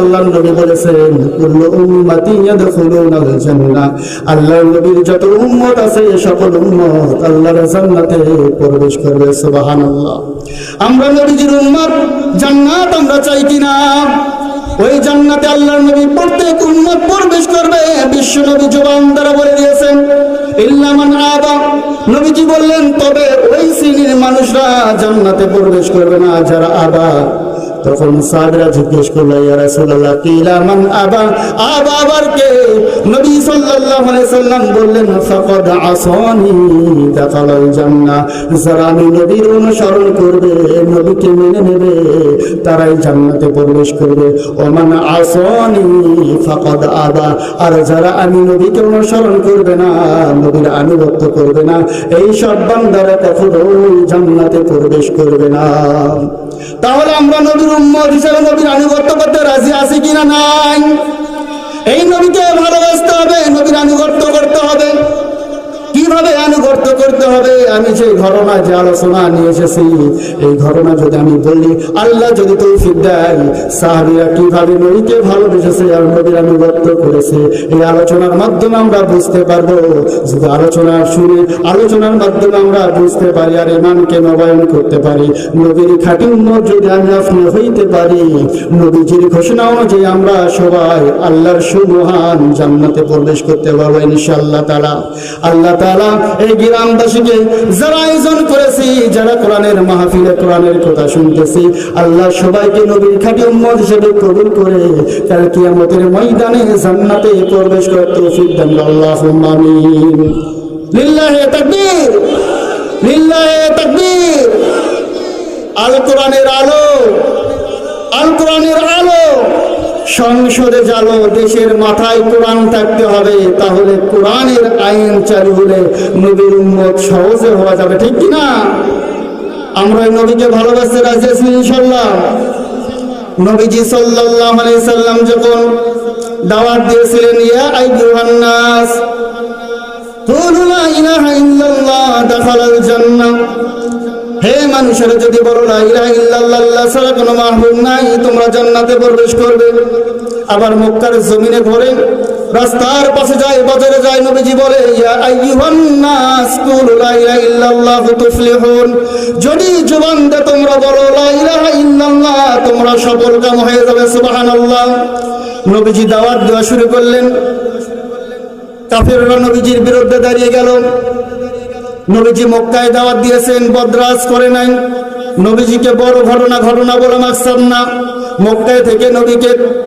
আল্লাহর নবী বলেছেন কুল্লু উম্মতি ইয়াদখুলুনাল জান্নাহ, আল্লাহর নবীর যত উম্মত আছে সকল উম্মত আল্লাহর জান্নাতে প্রবেশ করবে। সুবহানাল্লাহ। আমরা নবীজির উম্মত, জান্নাত আমরা চাই কিনা? ওই জান্নাতে আল্লাহর নবী প্রত্যেক উম্মত প্রবেশ করবে। বিশ্ব নবী জবান দ্বারা বলে দিয়েছেন ইল্লা মান আবা, নবীজি বললেন তবে ওই শ্রেণীর মানুষরা জান্নাতে প্রবেশ করবে না যারা আবা। তখন সাহাবীরা জিজ্ঞেস করলো ইয়া রাসূলুল্লাহ কিলা মান আবা, আবা আবার কে? নবী সাল্লাল্লাহু আলাইহি সাল্লাম বললেন ফাকাদ আসানি দাখালাল জান্নাহ, যারা আমি নবীর অনুসরণ করবে, নবীকে মেনে নেবে, তারাই জান্নাতে প্রবেশ করবে। ওমান আসানি ফাকাদ আবা, আর যারা আমি নবীকে অনুসরণ করবে না, নবীর আনুগত্য করবে না, এই সব বান্দারা কখনোই জান্নাতে প্রবেশ করবে না। তাহলে আমরা নবীর উম্মত হিসেবে নবীর আনুগত্য করতে রাজি আছি কিনা? নাই। এই নবীকে ভালোবাসতে হবে, নবীর আনুগত্য করতে হবে। কিভাবে আনুগত্য করতে হবে? আমি যে ঘটনা, যে আলোচনা নিয়ে এসেছি, এই ঘটনা যদি আমি বলি, আল্লাহ যদি তৌফিক দেয়, সাহাবীরা কিভাবে নবীকে ভালোবেসেছে আর নবীর আনুগত্য করেছে, এই আলোচনার মাধ্যমে আমরা বুঝতে পারবো। যদি আলোচনা শুনে আলোচনার মাধ্যমে আমরা বুঝতে পারি আর ঈমানকে নবায়ন করতে পারি, নবীর খাঁটি উম্মত যদি আমি আপনি হইতে পারি, নবীজির ঘোষণা অনুযায়ী আমরা সবাই আল্লাহর সুমহান জান্নাতে প্রবেশ করতে পারবো ইনশাআল্লাহ তাআলা। আল্লাহ তাআলা এই গ্রামবাসীকে যারা আয়োজন করেছি, যারা কোরআনের মাহফিলে কোরআনের কথা শুনতেছি, আল্লাহ সবাইকে নবীর খাঁটি উম্মত হিসেবে কবুল করে কাল কিয়ামতের ময়দানে জান্নাতে প্রবেশ করার তৌফিক দান। আল্লাহুম্মা আমিন। লিল্লাহি তাকবীর, লিল্লাহি তাকবীর। আল কোরআনের আলো, আল কোরআনের আলো সংসদে জ্বালো, দেশের মাথায় কোরআন থাকতে হবে, তাহলে কোরআনের আইন চালু হলে নবীর উম্মত সহজে হওয়া যাবে। ঠিক কিনা? আমরা নবীকে ভালোবাসতে রাজি আছি ইনশাআল্লাহ। নবীজি সাল্লাল্লাহু আলাইহি সাল্লাম যখন দাওয়াত দিয়েছিলেন ইয়া আইয়ুহান নাস কুলু লা ইলাহা ইল্লাল্লাহ দাখালাল জান্নাহ, হে মানুষেরা যদি বলো লা ইলাহা ইল্লাল্লাহ, আল্লাহ ছাড়া কোনো মাহবুব নাই, তোমরা জান্নাতে প্রবেশ করবে। আবার মক্কার জমিনে ঘোরে, রাস্তার পাশে যায়, বাজারে যায়, নবীজি বলে ইয়া আইয়ুহান নাস কুলু লা ইলাহা ইল্লাল্লাহ তুফলিহুন, যদি জবান দিয়ে তোমরা বলো লা ইলাহা ইল্লাল্লাহ, তোমরা সফলকাম হয়ে যাবে। সুবহানাল্লাহ। নবীজি দাওয়াত দেওয়া শুরু করলেন, কাফেররা নবীজির বিরুদ্ধে দাঁড়িয়ে গেল। নবীজি মক্কায় দাওয়াত দিয়েছেন, বদরাজ করে নাই। নবীজিকে বড় ঘটনা বলে মাকসাদ না, মক্কায় থেকে নবীকে